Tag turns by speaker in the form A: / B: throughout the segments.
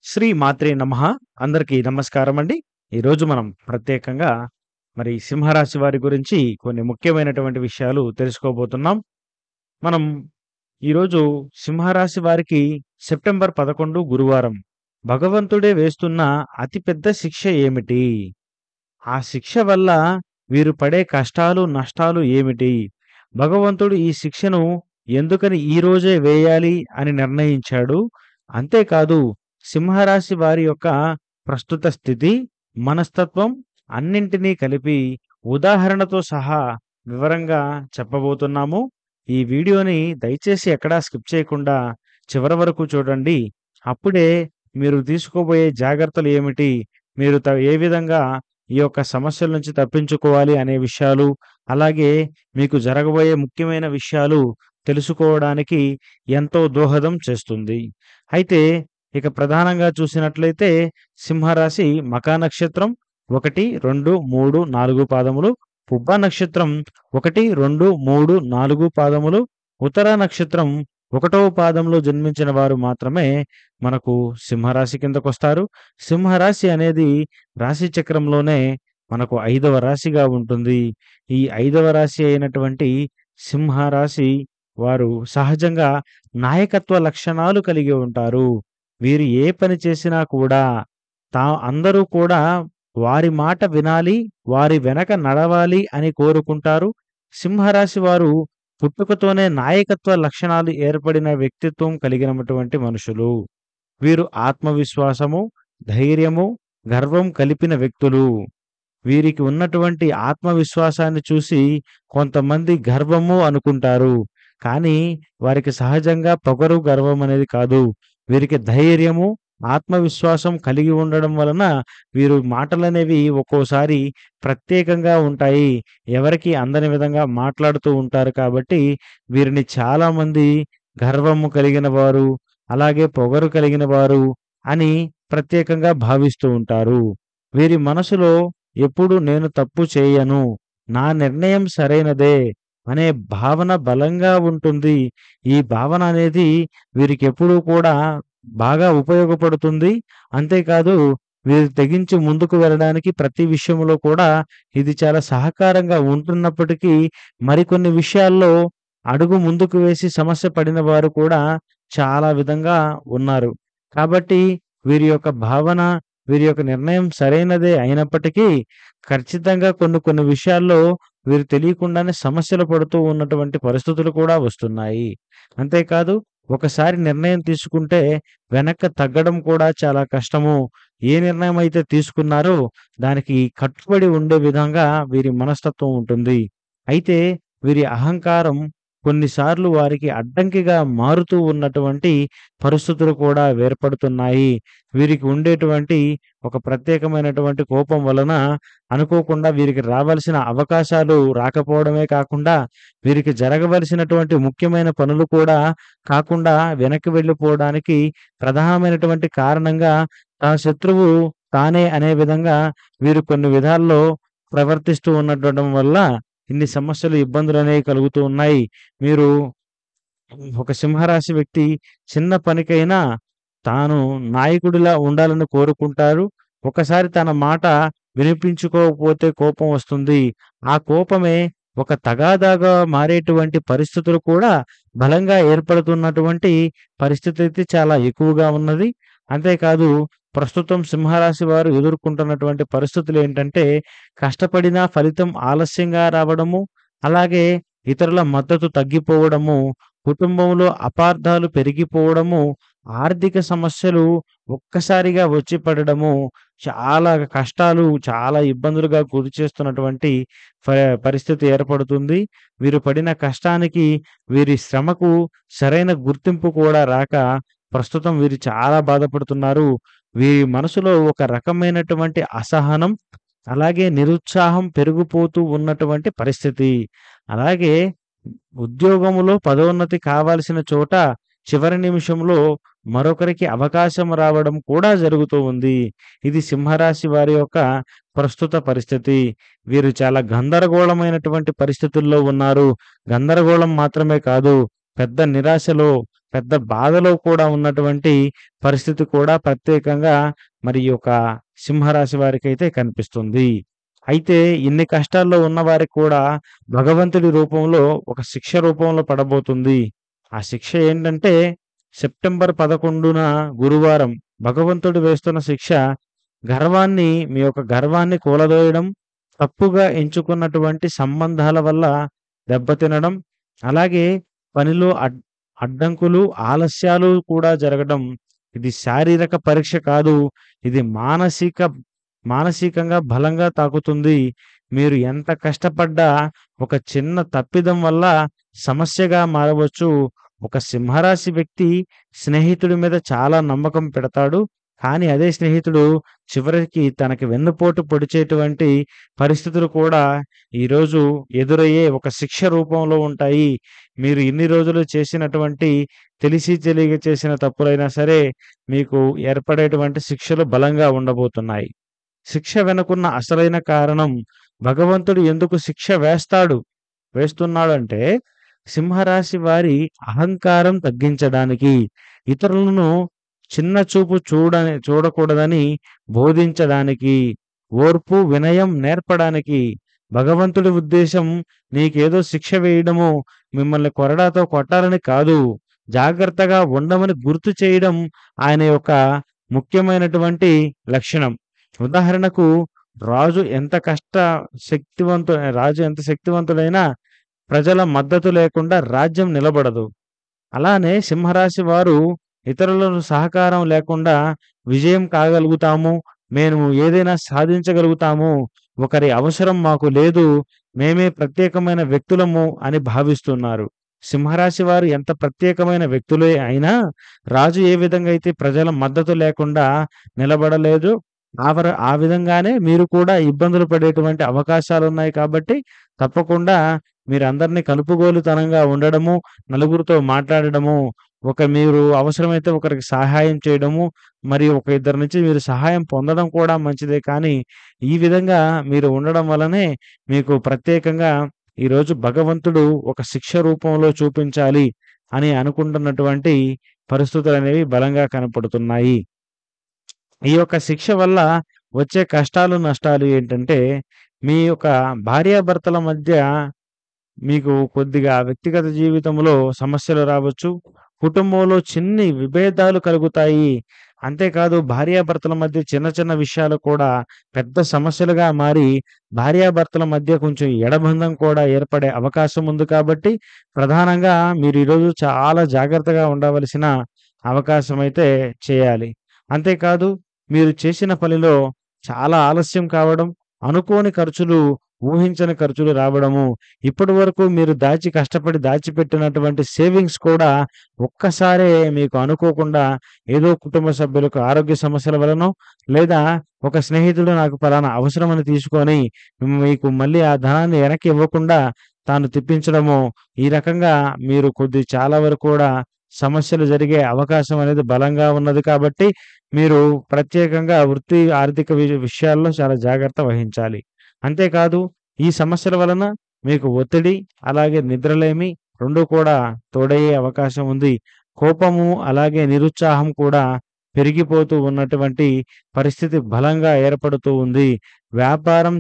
A: శ్రీ మాత్రే నమః. అందరికీ నమస్కారమండి. ఈరోజు మనం ప్రత్యేకంగా సింహరాశి వారి గురించి కొన్ని ముఖ్యమైనటువంటి విషయాలు తెలుసుకోబోతున్నాం. మనం ఈరోజు సింహరాశి వారికి సెప్టెంబర్ 11 గురువారం. భగవంతుడే వేస్తున్న అతి పెద్ద శిక్ష ఏమిటి? ఆ శిక్ష వల్ల వీరు పడే కష్టాలు, నష్టాలు ఏమిటి? భగవంతుడు ఈ శిక్షను ఎందుకని ఈ రోజే వేయాలి అని నిర్ణయించాడు? అంతేకాదు సింహరాశి వారి యొక్క ప్రస్తుత స్థితి, మనస్తత్వం అన్నింటినీ కలిపి ఉదాహరణతో సహా వివరంగా చెప్పబోతున్నాము. ఈ వీడియోని దయచేసి ఎక్కడా స్కిప్ చేయకుండా చివరి వరకు చూడండి. అప్పుడే మీరు తీసుకోబోయే జాగ్రత్తలు ఏమిటి? మీరు ఏ విధంగా ఈ యొక్క సమస్యల నుంచి తప్పించుకోవాలి అనే విషయాలు, అలాగే మీకు జరగబోయే ముఖ్యమైన విషయాలు తెలుసుకోవడానికి ఎంతో దోహదం చేస్తుంది. అయితే ఇక ప్రధానంగా చూసినట్లయితే సింహరాశి మఖా నక్షత్రం 1, 2, 3, 4 పాదములు, పుబ్బ నక్షత్రం 1, 2, 3, 4 పాదములు, ఉత్తర నక్షత్రం 1వ పాదంలో జన్మించిన వారు మాత్రమే మనకు సింహరాశి కిందకొస్తారు. సింహరాశి అనేది రాశి చక్రంలోనే మనకు 5వ రాశిగా ఉంటుంది. ఈ 5వ రాశి అయినటువంటి సింహరాశి వారు సహజంగా నాయకత్వ లక్షణాలు కలిగి ఉంటారు. వీరు ఏ పని చేసినా కూడా అందరూ కూడా వారి మాట వినాలి, వారి వెనక నడవాలి అని కోరుకుంటారు. సింహరాశి వారు పుట్టుకతోనే నాయకత్వ లక్షణాలు ఏర్పడిన వ్యక్తిత్వం కలిగినటువంటి మనుషులు. వీరు ఆత్మవిశ్వాసము, ధైర్యము, గర్వం కలిపిన వ్యక్తులు. వీరికి ఉన్నటువంటి ఆత్మవిశ్వాసాన్ని చూసి కొంతమంది గర్వము అనుకుంటారు. కానీ వారికి సహజంగా పొగరు, గర్వం అనేది కాదు. వీరికి ధైర్యము, ఆత్మవిశ్వాసం కలిగి ఉండడం వలన వీరు మాటలనేవి ఒక్కోసారి ప్రత్యేకంగా ఉంటాయి. ఎవరికీ అందని విధంగా మాట్లాడుతూ ఉంటారు కాబట్టి వీరిని చాలామంది గర్వము కలిగిన వారు, అలాగే పొగరు కలిగిన వారు అని ప్రత్యేకంగా భావిస్తూ ఉంటారు. వీరి మనసులో ఎప్పుడు నేను తప్పు చేయను, నా నిర్ణయం సరైనదే అనే భావన బలంగా ఉంటుంది. ఈ భావన అనేది వీరికెప్పుడూ కూడా బాగా ఉపయోగపడుతుంది. అంతేకాదు వీరు తెగించి ముందుకు వెళ్ళడానికి ప్రతి విషయంలో కూడా ఇది చాలా సహకారంగా ఉంటున్నప్పటికీ మరికొన్ని విషయాల్లో అడుగు ముందుకు వేసి సమస్య పడిన వారు కూడా చాలా విధంగా ఉన్నారు. కాబట్టి వీరి యొక్క భావన, వీరి యొక్క నిర్ణయం సరైనదే అయినప్పటికీ ఖచ్చితంగా కొన్ని కొన్ని విషయాల్లో వీరు తెలియకుండానే సమస్యలు పడుతూ ఉన్నటువంటి పరిస్థితులు కూడా వస్తున్నాయి. అంతేకాదు ఒకసారి నిర్ణయం తీసుకుంటే వెనక్కి తగ్గడం కూడా చాలా కష్టము. ఏ నిర్ణయం అయితే తీసుకున్నారో దానికి కట్టుబడి ఉండే విధంగా వీరి మనస్తత్వం ఉంటుంది. అయితే వీరి అహంకారం కొన్నిసార్లు వారికి అడ్డంకిగా మారుతూ ఉన్నటువంటి పరిస్థితులు కూడా ఏర్పడుతున్నాయి. వీరికి ఉండేటువంటి ఒక ప్రత్యేకమైనటువంటి కోపం వలన అనుకోకుండా వీరికి రావాల్సిన అవకాశాలు రాకపోవడమే కాకుండా వీరికి జరగవలసినటువంటి ముఖ్యమైన పనులు కూడా కాకుండా వెనక్కి వెళ్ళిపోవడానికి ప్రధానమైనటువంటి కారణంగా తన శత్రువు తానే అనే విధంగా వీరు కొన్ని విధాల్లో ప్రవర్తిస్తూ ఉండటం వల్ల ఇన్ని సమస్యలు, ఇబ్బందులనేవి కలుగుతూ ఉన్నాయి. మీరు ఒక సింహరాశి వ్యక్తి చిన్న పనికైనా తాను నాయకుడిలా ఉండాలని కోరుకుంటారు. ఒకసారి తన మాట వినిపించుకోకపోతే కోపం వస్తుంది. ఆ కోపమే ఒక తగాదాగా మారేటువంటి పరిస్థితులు కూడా బలంగా ఏర్పడుతున్నటువంటి పరిస్థితి అయితే చాలా ఎక్కువగా ఉన్నది. అంతేకాదు ప్రస్తుతం సింహరాశి వారు ఎదుర్కొంటున్నటువంటి పరిస్థితులు ఏంటంటే కష్టపడినా ఫలితం ఆలస్యంగా రావడము, అలాగే ఇతరుల మద్దతు తగ్గిపోవడము, కుటుంబంలో అపార్థాలు పెరిగిపోవడము, ఆర్థిక సమస్యలు ఒక్కసారిగా వచ్చి పడడము, చాలా కష్టాలు, చాలా ఇబ్బందులుగా గురిచేస్తున్నటువంటి పరిస్థితి ఏర్పడుతుంది. వీరు పడిన కష్టానికి, వీరి శ్రమకు సరైన గుర్తింపు కూడా రాక ప్రస్తుతం వీరు చాలా బాధపడుతున్నారు. వీరి మనసులో ఒక రకమైనటువంటి అసహనం, అలాగే నిరుత్సాహం పెరిగిపోతూ ఉన్నటువంటి పరిస్థితి. అలాగే ఉద్యోగములో పదోన్నతి కావాల్సిన చోట చివరి నిమిషంలో మరొకరికి అవకాశం రావడం కూడా జరుగుతూ ఉంది. ఇది సింహరాశి వారి యొక్క ప్రస్తుత పరిస్థితి. వీరు చాలా గందరగోళమైనటువంటి పరిస్థితుల్లో ఉన్నారు. గందరగోళం మాత్రమే కాదు, పెద్ద నిరాశలో, పెద్ద బాధలో కూడా ఉన్నటువంటి పరిస్థితి కూడా ప్రత్యేకంగా మరి ఈ యొక్క సింహరాశి వారికైతే కనిపిస్తుంది. అయితే ఇన్ని కష్టాల్లో ఉన్నవారికి కూడా భగవంతుడి రూపంలో ఒక శిక్ష రూపంలో పడబోతుంది. ఆ శిక్ష ఏంటంటే సెప్టెంబర్ 11న గురువారం భగవంతుడు వేస్తున్న శిక్ష మీ యొక్క గర్వాన్ని కూలదోయడం, తప్పుగా ఎంచుకున్నటువంటి సంబంధాల వల్ల దెబ్బతినడం, అలాగే పనిలో అడ్డంకులు, ఆలస్యాలు కూడా జరగడం. ఇది శారీరక పరీక్ష కాదు. ఇది మానసికంగా బలంగా తాకుతుంది. మీరు ఎంత కష్టపడ్డా ఒక చిన్న తప్పిదం వల్ల సమస్యగా మారవచ్చు. ఒక సింహరాశి వ్యక్తి స్నేహితుడి మీద చాలా నమ్మకం పెడతాడు. కానీ అదే స్నేహితుడు చివరికి తనకి వెన్నుపోటు పొడిచేటువంటి పరిస్థితులు కూడా ఈరోజు ఎదురయ్యే ఒక శిక్ష రూపంలో ఉంటాయి. మీరు ఇన్ని రోజులు చేసినటువంటి తెలిసి తెలియక చేసిన తప్పులైనా సరే మీకు ఏర్పడేటువంటి శిక్షలు బలంగా ఉండబోతున్నాయి. శిక్ష వెనుకున్న అసలైన కారణం భగవంతుడు ఎందుకు శిక్ష వేస్తున్నాడంటే సింహరాశి వారి అహంకారం తగ్గించడానికి, ఇతరులను చిన్న చూపు చూడకూడదని బోధించడానికి, ఓర్పు, వినయం నేర్పడానికి. భగవంతుడి ఉద్దేశం నీకేదో శిక్ష వేయడము, మిమ్మల్ని కొరడాతో కొట్టాలని కాదు. జాగ్రత్తగా ఉండమని గుర్తు చేయడం ఆయన యొక్క ముఖ్యమైనటువంటి లక్షణం. ఉదాహరణకు రాజు ఎంత శక్తివంతుడైనా ప్రజల మద్దతు లేకుండా రాజ్యం నిలబడదు. అలానే సింహరాశి వారు ఇతరులను సహకారం లేకుండా విజయం కాగలుగుతాము. మేము ఏదైనా సాధించగలుగుతాము. ఒకరి అవసరం మాకు లేదు. మేమే ప్రత్యేకమైన వ్యక్తులము అని భావిస్తున్నారు. సింహరాశి వారు ఎంత ప్రత్యేకమైన వ్యక్తులే అయినా రాజు ఏ విధంగా అయితే ప్రజల మద్దతు లేకుండా నిలబడలేదు, ఆ విధంగానే మీరు కూడా ఇబ్బందులు పడేటువంటి అవకాశాలున్నాయి కాబట్టి తప్పకుండా మీరందరినీ కలుపుగోలుతనంగా ఉండడము, నలుగురితో మాట్లాడడము, మీరు అవసరమైతే ఒకరికి సహాయం చేయడము, మరియు ఒక ఇద్దరి నుంచి మీరు సహాయం పొందడం కూడా మంచిదే. కానీ ఈ విధంగా మీరు ఉండడం వల్లనే మీకు ప్రత్యేకంగా ఈరోజు భగవంతుడు ఒక శిక్ష రూపంలో చూపించాలి అని అనుకుంటున్నటువంటి పరిస్థితులనేవి బలంగా కనపడుతున్నాయి. ఈ యొక్క శిక్ష వల్ల వచ్చే కష్టాలు, నష్టాలు ఏంటంటే మీ యొక్క భార్యాభర్తల మధ్య మీకు కొద్దిగా వ్యక్తిగత జీవితంలో సమస్యలు రావచ్చు. కుటుంబంలో చిన్ని విభేదాలు కలుగుతాయి. అంతేకాదు భార్యాభర్తల మధ్య చిన్న చిన్న విషయాలు కూడా పెద్ద సమస్యలుగా మారి భార్యాభర్తల మధ్య కొంచెం ఎడబంధం కూడా ఏర్పడే అవకాశం ఉంది కాబట్టి ప్రధానంగా మీరు ఈరోజు చాలా జాగ్రత్తగా ఉండవలసిన అవకాశం అయితే చేయాలి. అంతేకాదు మీరు చేసిన పనిలో చాలా ఆలస్యం కావడం, అనుకోని ఖర్చులు, ఊహించని ఖర్చులు రావడము, ఇప్పటివరకు మీరు కష్టపడి దాచిపెట్టినటువంటి సేవింగ్స్ కూడా ఒక్కసారే మీకు అనుకోకుండా ఏదో కుటుంబ సభ్యులకు ఆరోగ్య సమస్యల వలనో, లేదా ఒక స్నేహితుడు నాకు పలానా అవసరమని తీసుకొని మీకు మళ్ళీ ఆ ధనాన్ని వెనక్కి ఇవ్వకుండా తాను తిప్పించడము, ఈ రకంగా మీరు చాలా వరకు కూడా సమస్యలు జరిగే అవకాశం అనేది బలంగా ఉన్నది కాబట్టి మీరు ప్రత్యేకంగా వృత్తి, ఆర్థిక విషయాల్లో చాలా జాగ్రత్త వహించాలి. అంతేకాదు ఈ సమస్యల వలన మీకు ఒత్తిడి, అలాగే నిద్రలేమి 2 కూడా తోడయ్యే అవకాశం ఉంది. కోపము, అలాగే నిరుత్సాహం కూడా పెరిగిపోతూ ఉన్నటువంటి పరిస్థితి బలంగా ఏర్పడుతూ ఉంది. వ్యాపారం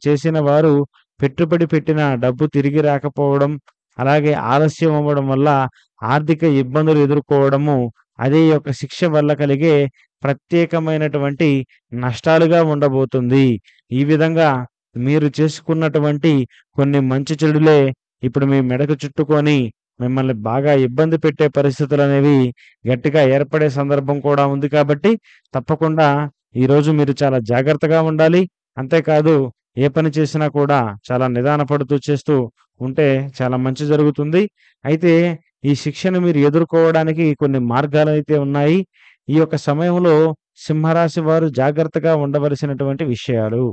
A: చేసిన వారు పెట్టుబడి పెట్టిన డబ్బు తిరిగి రాకపోవడం, అలాగే ఆలస్యం అవ్వడం వల్ల ఆర్థిక ఇబ్బందులు ఎదుర్కోవడము, అదే ఈ యొక్క శిక్ష వల్ల కలిగే ప్రత్యేకమైనటువంటి నష్టాలుగా ఉండబోతుంది. ఈ విధంగా మీరు చేసుకున్నటువంటి కొన్ని మంచి చెడులే ఇప్పుడు మీ మెడకు చుట్టుకొని మిమ్మల్ని బాగా ఇబ్బంది పెట్టే పరిస్థితులనేవి గట్టిగా ఏర్పడే సందర్భం కూడా ఉంది కాబట్టి తప్పకుండా ఈరోజు మీరు చాలా జాగ్రత్తగా ఉండాలి. అంతేకాదు ఏ పని చేసినా కూడా చాలా నిదానపడుతూ చేస్తూ ఉంటే చాలా మంచి జరుగుతుంది. అయితే ఈ శిక్షను మీరు ఎదుర్కోవడానికి కొన్ని మార్గాలైతే ఉన్నాయి. ఈ యొక్క సమయంలో సింహరాశి వారు జాగ్రత్తగా ఉండవలసినటువంటి విషయాలు: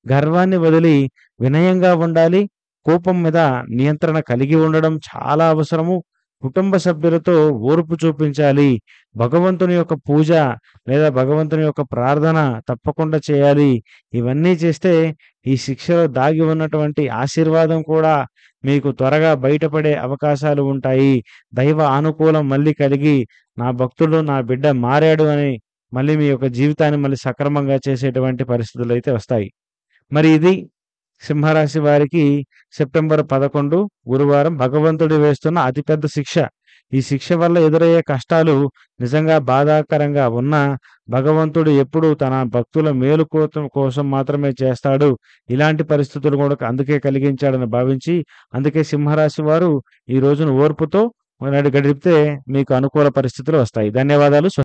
A: గర్వాన్ని వదిలి వినయంగా ఉండాలి. కోపం మీద నియంత్రణ కలిగి ఉండడం చాలా అవసరము. కుటుంబ సభ్యులతో ఓర్పు చూపించాలి. భగవంతుని యొక్క పూజ లేదా భగవంతుని యొక్క ప్రార్థన తప్పకుండా చేయాలి. ఇవన్నీ చేస్తే ఈ శిక్షలో దాగి ఉన్నటువంటి ఆశీర్వాదం కూడా మీకు త్వరగా బయటపడే అవకాశాలు ఉంటాయి. దైవ అనుకూలం మళ్ళీ కలిగి నా భక్తుడు, నా బిడ్డ మారాడు అని మళ్ళీ మీ యొక్క జీవితాన్ని మళ్ళీ సక్రమంగా చేసేటువంటి పరిస్థితులైతే వస్తాయి. మరి ఇది సింహరాశి వారికి సెప్టెంబర్ 11 గురువారం భగవంతుడు వేస్తున్న అతిపెద్ద శిక్ష. ఈ శిక్ష వల్ల ఎదురయ్యే కష్టాలు నిజంగా బాధాకరంగా ఉన్నా, భగవంతుడు ఎప్పుడూ తన భక్తుల మేలు కోసం మాత్రమే చేస్తాడు. ఇలాంటి పరిస్థితులు కూడా అందుకే కలిగించాడని భావించి, అందుకే సింహరాశి వారు ఈ రోజున ఓర్పుతో గడిపితే మీకు అనుకూల పరిస్థితులు వస్తాయి. ధన్యవాదాలు.